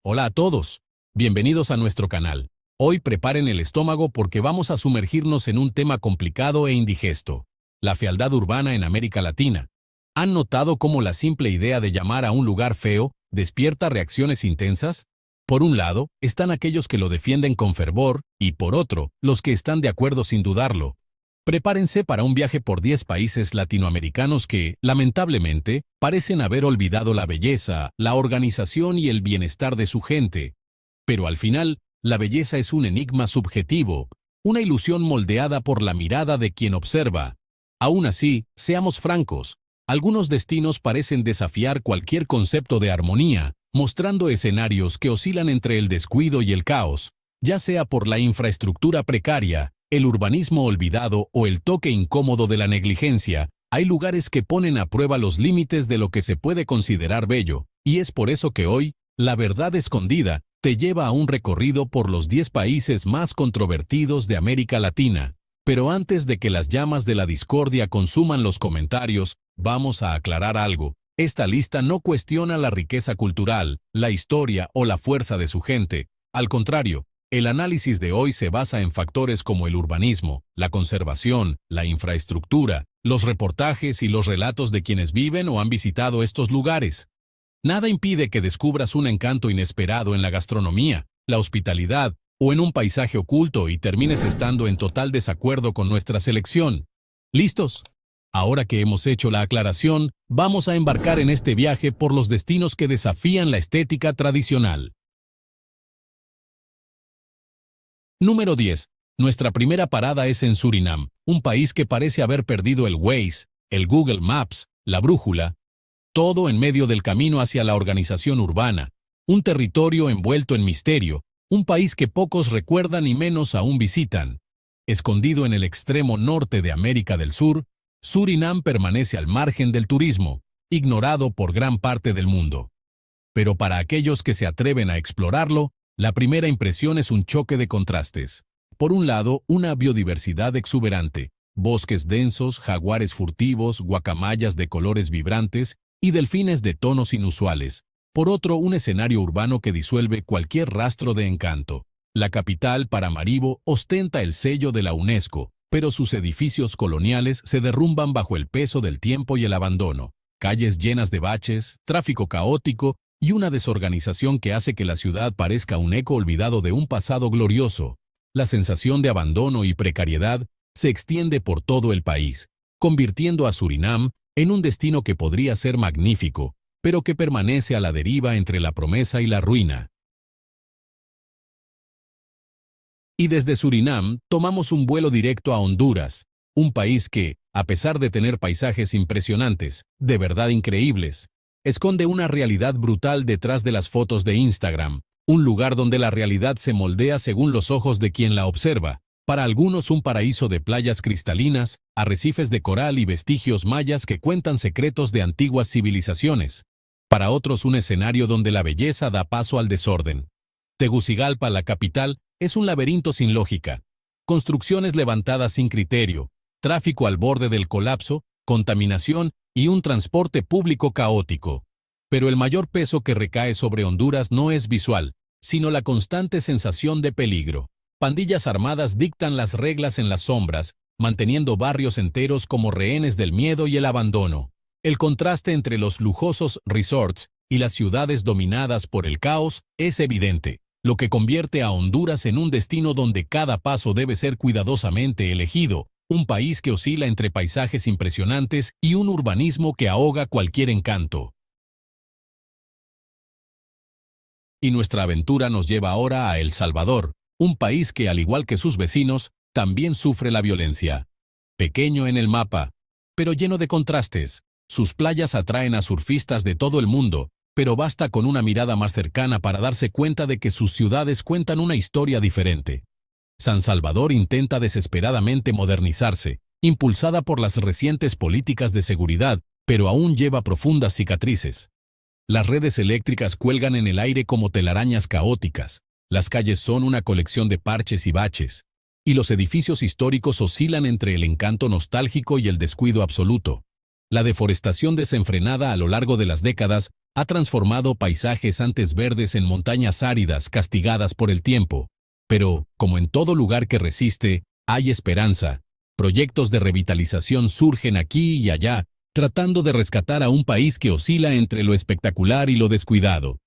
Hola a todos. Bienvenidos a nuestro canal. Hoy preparen el estómago porque vamos a sumergirnos en un tema complicado e indigesto: la fealdad urbana en América Latina. ¿Han notado cómo la simple idea de llamar a un lugar feo despierta reacciones intensas? Por un lado, están aquellos que lo defienden con fervor, y por otro, los que están de acuerdo sin dudarlo. Prepárense para un viaje por 10 países latinoamericanos que, lamentablemente, parecen haber olvidado la belleza, la organización y el bienestar de su gente. Pero al final, la belleza es un enigma subjetivo, una ilusión moldeada por la mirada de quien observa. Aún así, seamos francos, algunos destinos parecen desafiar cualquier concepto de armonía, mostrando escenarios que oscilan entre el descuido y el caos, ya sea por la infraestructura precaria, el urbanismo olvidado o el toque incómodo de la negligencia. Hay lugares que ponen a prueba los límites de lo que se puede considerar bello, y es por eso que hoy, La Verdad Escondida te lleva a un recorrido por los 10 países más controvertidos de América Latina. Pero antes de que las llamas de la discordia consuman los comentarios, vamos a aclarar algo. Esta lista no cuestiona la riqueza cultural, la historia o la fuerza de su gente. Al contrario, el análisis de hoy se basa en factores como el urbanismo, la conservación, la infraestructura, los reportajes y los relatos de quienes viven o han visitado estos lugares. Nada impide que descubras un encanto inesperado en la gastronomía, la hospitalidad o en un paisaje oculto y termines estando en total desacuerdo con nuestra selección. ¿Listos? Ahora que hemos hecho la aclaración, vamos a embarcar en este viaje por los destinos que desafían la estética tradicional. Número 10. Nuestra primera parada es en Surinam, un país que parece haber perdido el Waze, el Google Maps, la brújula, todo en medio del camino hacia la organización urbana, un territorio envuelto en misterio, un país que pocos recuerdan y menos aún visitan. Escondido en el extremo norte de América del Sur, Surinam permanece al margen del turismo, ignorado por gran parte del mundo. Pero para aquellos que se atreven a explorarlo, la primera impresión es un choque de contrastes. Por un lado, una biodiversidad exuberante, bosques densos, jaguares furtivos, guacamayas de colores vibrantes y delfines de tonos inusuales. Por otro, un escenario urbano que disuelve cualquier rastro de encanto. La capital, Paramaribo, ostenta el sello de la UNESCO, pero sus edificios coloniales se derrumban bajo el peso del tiempo y el abandono. Calles llenas de baches, tráfico caótico y una desorganización que hace que la ciudad parezca un eco olvidado de un pasado glorioso. La sensación de abandono y precariedad se extiende por todo el país, convirtiendo a Surinam en un destino que podría ser magnífico, pero que permanece a la deriva entre la promesa y la ruina. Y desde Surinam tomamos un vuelo directo a Honduras, un país que, a pesar de tener paisajes impresionantes, de verdad increíbles, esconde una realidad brutal detrás de las fotos de Instagram, un lugar donde la realidad se moldea según los ojos de quien la observa. Para algunos un paraíso de playas cristalinas, arrecifes de coral y vestigios mayas que cuentan secretos de antiguas civilizaciones. Para otros un escenario donde la belleza da paso al desorden. Tegucigalpa, la capital, es un laberinto sin lógica. Construcciones levantadas sin criterio, tráfico al borde del colapso, contaminación y un transporte público caótico. Pero el mayor peso que recae sobre Honduras no es visual, sino la constante sensación de peligro. Pandillas armadas dictan las reglas en las sombras, manteniendo barrios enteros como rehenes del miedo y el abandono. El contraste entre los lujosos resorts y las ciudades dominadas por el caos es evidente, lo que convierte a Honduras en un destino donde cada paso debe ser cuidadosamente elegido, un país que oscila entre paisajes impresionantes y un urbanismo que ahoga cualquier encanto. Y nuestra aventura nos lleva ahora a El Salvador, un país que, al igual que sus vecinos, también sufre la violencia. Pequeño en el mapa, pero lleno de contrastes, sus playas atraen a surfistas de todo el mundo, pero basta con una mirada más cercana para darse cuenta de que sus ciudades cuentan una historia diferente. San Salvador intenta desesperadamente modernizarse, impulsada por las recientes políticas de seguridad, pero aún lleva profundas cicatrices. Las redes eléctricas cuelgan en el aire como telarañas caóticas, las calles son una colección de parches y baches, y los edificios históricos oscilan entre el encanto nostálgico y el descuido absoluto. La deforestación desenfrenada a lo largo de las décadas ha transformado paisajes antes verdes en montañas áridas castigadas por el tiempo. Pero, como en todo lugar que resiste, hay esperanza. Proyectos de revitalización surgen aquí y allá, tratando de rescatar a un país que oscila entre lo espectacular y lo descuidado.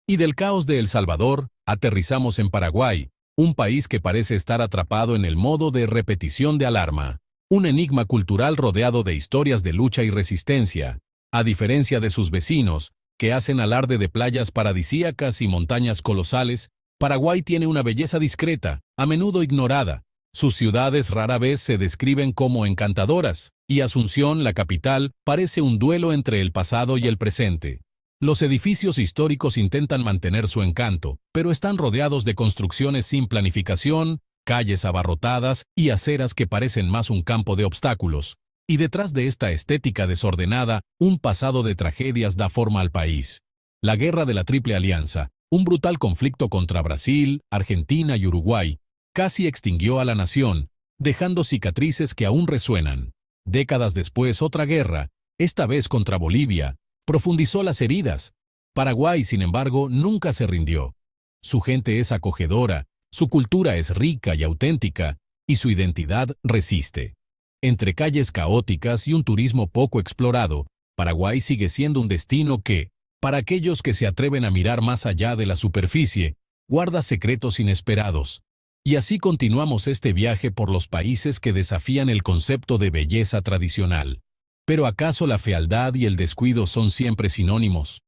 Y del caos de El Salvador, aterrizamos en Paraguay, un país que parece estar atrapado en el modo de repetición de alarma. Un enigma cultural rodeado de historias de lucha y resistencia, a diferencia de sus vecinos, que hacen alarde de playas paradisíacas y montañas colosales. Paraguay tiene una belleza discreta, a menudo ignorada. Sus ciudades rara vez se describen como encantadoras, y Asunción, la capital, parece un duelo entre el pasado y el presente. Los edificios históricos intentan mantener su encanto, pero están rodeados de construcciones sin planificación, calles abarrotadas y aceras que parecen más un campo de obstáculos. Y detrás de esta estética desordenada, un pasado de tragedias da forma al país. La Guerra de la Triple Alianza, un brutal conflicto contra Brasil, Argentina y Uruguay, casi extinguió a la nación, dejando cicatrices que aún resuenan. Décadas después, otra guerra, esta vez contra Bolivia, profundizó las heridas. Paraguay, sin embargo, nunca se rindió. Su gente es acogedora, su cultura es rica y auténtica, y su identidad resiste. Entre calles caóticas y un turismo poco explorado, Paraguay sigue siendo un destino que, para aquellos que se atreven a mirar más allá de la superficie, guarda secretos inesperados. Y así continuamos este viaje por los países que desafían el concepto de belleza tradicional. ¿Pero acaso la fealdad y el descuido son siempre sinónimos?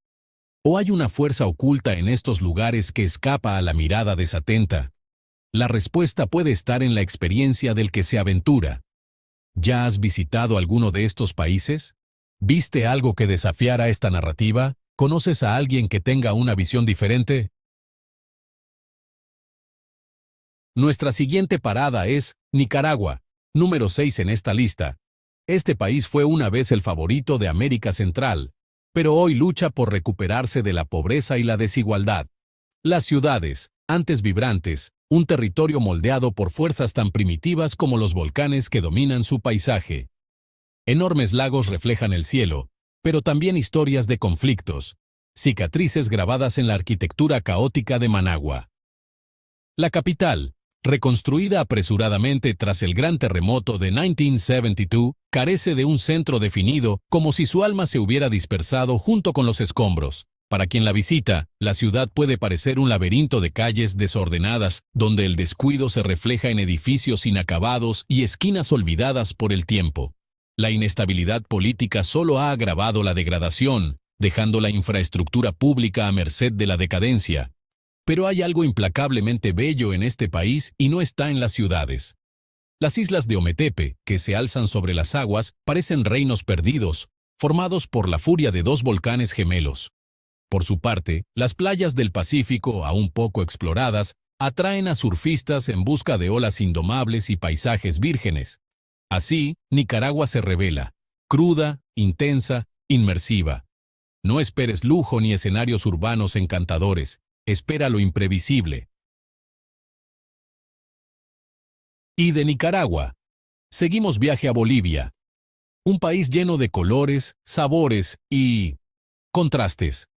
¿O hay una fuerza oculta en estos lugares que escapa a la mirada desatenta? La respuesta puede estar en la experiencia del que se aventura. ¿Ya has visitado alguno de estos países? ¿Viste algo que desafiara esta narrativa? ¿Conoces a alguien que tenga una visión diferente? Nuestra siguiente parada es Nicaragua, número 6 en esta lista. Este país fue una vez el favorito de América Central, pero hoy lucha por recuperarse de la pobreza y la desigualdad. Las ciudades, antes vibrantes, un territorio moldeado por fuerzas tan primitivas como los volcanes que dominan su paisaje. Enormes lagos reflejan el cielo, pero también historias de conflictos, cicatrices grabadas en la arquitectura caótica de Managua. La capital, reconstruida apresuradamente tras el gran terremoto de 1972, carece de un centro definido, como si su alma se hubiera dispersado junto con los escombros. Para quien la visita, la ciudad puede parecer un laberinto de calles desordenadas, donde el descuido se refleja en edificios inacabados y esquinas olvidadas por el tiempo. La inestabilidad política solo ha agravado la degradación, dejando la infraestructura pública a merced de la decadencia. Pero hay algo implacablemente bello en este país y no está en las ciudades. Las islas de Ometepe, que se alzan sobre las aguas, parecen reinos perdidos, formados por la furia de dos volcanes gemelos. Por su parte, las playas del Pacífico, aún poco exploradas, atraen a surfistas en busca de olas indomables y paisajes vírgenes. Así, Nicaragua se revela, cruda, intensa, inmersiva. No esperes lujo ni escenarios urbanos encantadores, espera lo imprevisible. Y de Nicaragua, seguimos viaje a Bolivia, un país lleno de colores, sabores y contrastes.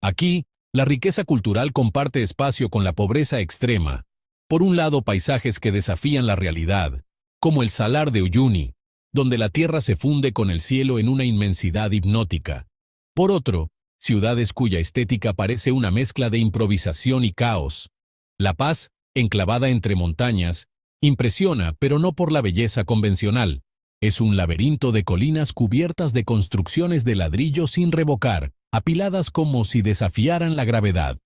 Aquí, la riqueza cultural comparte espacio con la pobreza extrema. Por un lado, paisajes que desafían la realidad, como el Salar de Uyuni, donde la tierra se funde con el cielo en una inmensidad hipnótica. Por otro, ciudades cuya estética parece una mezcla de improvisación y caos. La Paz, enclavada entre montañas, impresiona, pero no por la belleza convencional. Es un laberinto de colinas cubiertas de construcciones de ladrillo sin revocar, apiladas como si desafiaran la gravedad.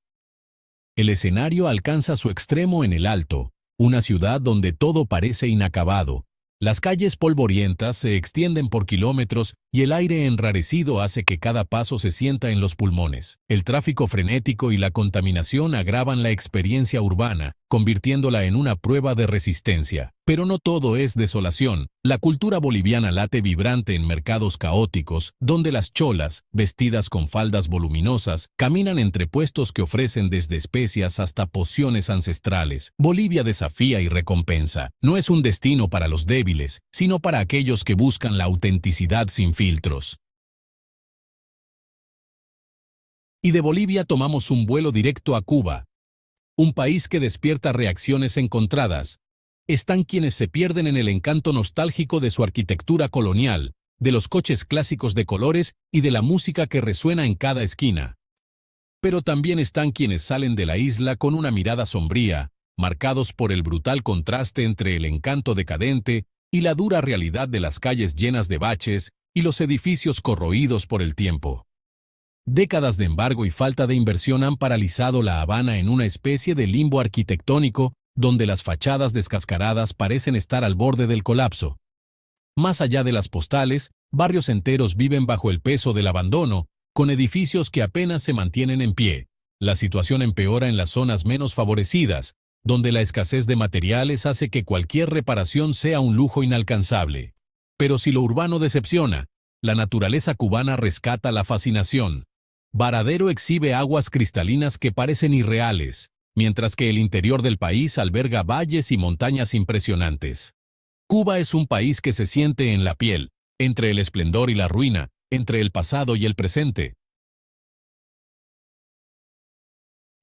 El escenario alcanza su extremo en el Alto, una ciudad donde todo parece inacabado. Las calles polvorientas se extienden por kilómetros y el aire enrarecido hace que cada paso se sienta en los pulmones. El tráfico frenético y la contaminación agravan la experiencia urbana, convirtiéndola en una prueba de resistencia. Pero no todo es desolación. La cultura boliviana late vibrante en mercados caóticos, donde las cholas, vestidas con faldas voluminosas, caminan entre puestos que ofrecen desde especias hasta pociones ancestrales. Bolivia desafía y recompensa. No es un destino para los débiles, sino para aquellos que buscan la autenticidad sin filtros. Y de Bolivia tomamos un vuelo directo a Cuba, un país que despierta reacciones encontradas. Están quienes se pierden en el encanto nostálgico de su arquitectura colonial, de los coches clásicos de colores y de la música que resuena en cada esquina. Pero también están quienes salen de la isla con una mirada sombría, marcados por el brutal contraste entre el encanto decadente y la dura realidad de las calles llenas de baches y los edificios corroídos por el tiempo. Décadas de embargo y falta de inversión han paralizado La Habana en una especie de limbo arquitectónico donde las fachadas descascaradas parecen estar al borde del colapso. Más allá de las postales, barrios enteros viven bajo el peso del abandono, con edificios que apenas se mantienen en pie. La situación empeora en las zonas menos favorecidas, donde la escasez de materiales hace que cualquier reparación sea un lujo inalcanzable. Pero si lo urbano decepciona, la naturaleza cubana rescata la fascinación. Varadero exhibe aguas cristalinas que parecen irreales, mientras que el interior del país alberga valles y montañas impresionantes. Cuba es un país que se siente en la piel, entre el esplendor y la ruina, entre el pasado y el presente.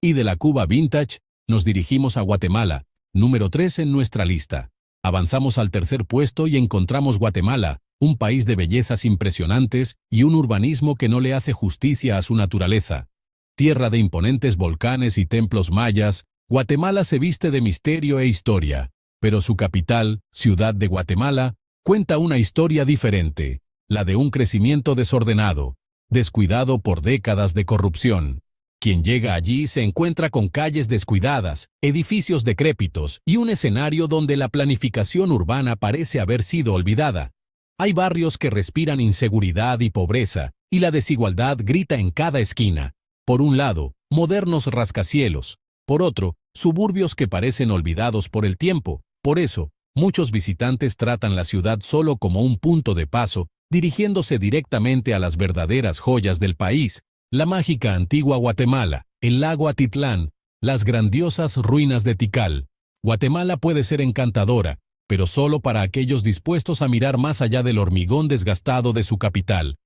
Y de la Cuba vintage, nos dirigimos a Guatemala, número 3 en nuestra lista. Avanzamos al tercer puesto y encontramos Guatemala, un país de bellezas impresionantes y un urbanismo que no le hace justicia a su naturaleza. Tierra de imponentes volcanes y templos mayas, Guatemala se viste de misterio e historia, pero su capital, Ciudad de Guatemala, cuenta una historia diferente, la de un crecimiento desordenado, descuidado por décadas de corrupción. Quien llega allí se encuentra con calles descuidadas, edificios decrépitos y un escenario donde la planificación urbana parece haber sido olvidada. Hay barrios que respiran inseguridad y pobreza, y la desigualdad grita en cada esquina. Por un lado, modernos rascacielos. Por otro, suburbios que parecen olvidados por el tiempo. Por eso, muchos visitantes tratan la ciudad solo como un punto de paso, dirigiéndose directamente a las verdaderas joyas del país. La mágica antigua Guatemala, el lago Atitlán, las grandiosas ruinas de Tikal. Guatemala puede ser encantadora, pero solo para aquellos dispuestos a mirar más allá del hormigón desgastado de su capital.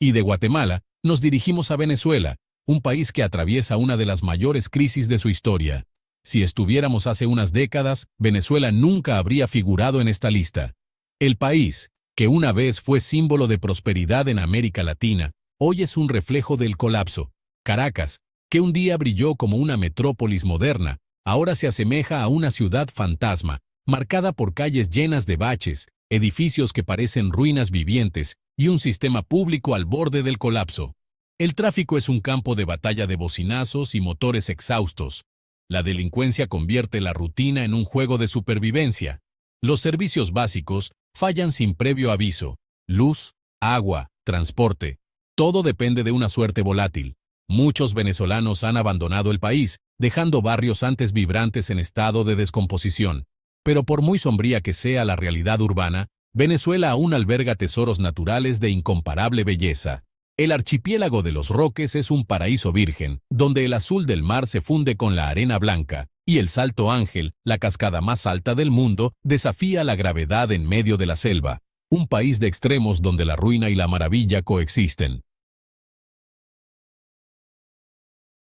Y de Guatemala, nos dirigimos a Venezuela, un país que atraviesa una de las mayores crisis de su historia. Si estuviéramos hace unas décadas, Venezuela nunca habría figurado en esta lista. El país, que una vez fue símbolo de prosperidad en América Latina, hoy es un reflejo del colapso. Caracas, que un día brilló como una metrópolis moderna, ahora se asemeja a una ciudad fantasma, marcada por calles llenas de baches, edificios que parecen ruinas vivientes y un sistema público al borde del colapso. El tráfico es un campo de batalla de bocinazos y motores exhaustos. La delincuencia convierte la rutina en un juego de supervivencia. Los servicios básicos fallan sin previo aviso. Luz, agua, transporte. Todo depende de una suerte volátil. Muchos venezolanos han abandonado el país, dejando barrios antes vibrantes en estado de descomposición. Pero por muy sombría que sea la realidad urbana, Venezuela aún alberga tesoros naturales de incomparable belleza. El archipiélago de Los Roques es un paraíso virgen, donde el azul del mar se funde con la arena blanca, y el Salto Ángel, la cascada más alta del mundo, desafía la gravedad en medio de la selva. Un país de extremos donde la ruina y la maravilla coexisten.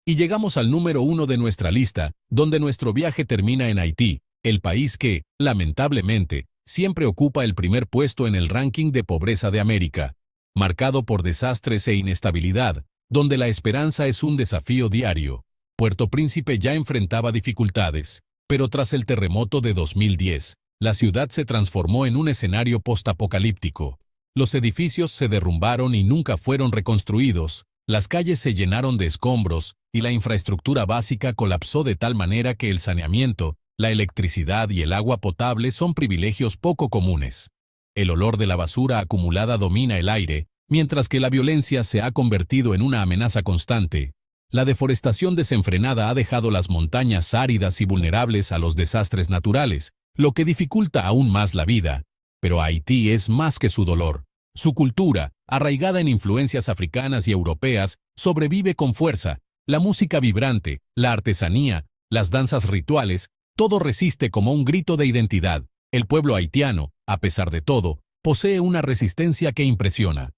Y llegamos al número 1 de nuestra lista, donde nuestro viaje termina en Haití, el país que, lamentablemente, siempre ocupa el primer puesto en el ranking de pobreza de América. Marcado por desastres e inestabilidad, donde la esperanza es un desafío diario. Puerto Príncipe ya enfrentaba dificultades, pero tras el terremoto de 2010, la ciudad se transformó en un escenario postapocalíptico. Los edificios se derrumbaron y nunca fueron reconstruidos, las calles se llenaron de escombros y la infraestructura básica colapsó de tal manera que el saneamiento, la electricidad y el agua potable son privilegios poco comunes. El olor de la basura acumulada domina el aire, mientras que la violencia se ha convertido en una amenaza constante. La deforestación desenfrenada ha dejado las montañas áridas y vulnerables a los desastres naturales, lo que dificulta aún más la vida. Pero Haití es más que su dolor. Su cultura, arraigada en influencias africanas y europeas, sobrevive con fuerza. La música vibrante, la artesanía, las danzas rituales, todo resiste como un grito de identidad. El pueblo haitiano, a pesar de todo, posee una resistencia que impresiona.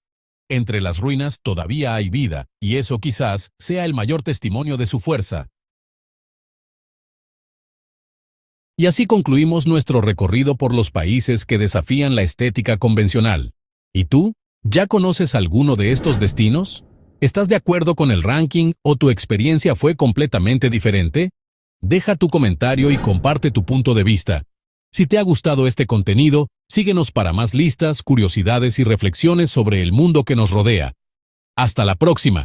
Entre las ruinas todavía hay vida, y eso quizás sea el mayor testimonio de su fuerza. Y así concluimos nuestro recorrido por los países que desafían la estética convencional. ¿Y tú? ¿Ya conoces alguno de estos destinos? ¿Estás de acuerdo con el ranking o tu experiencia fue completamente diferente? Deja tu comentario y comparte tu punto de vista. Si te ha gustado este contenido, síguenos para más listas, curiosidades y reflexiones sobre el mundo que nos rodea. Hasta la próxima.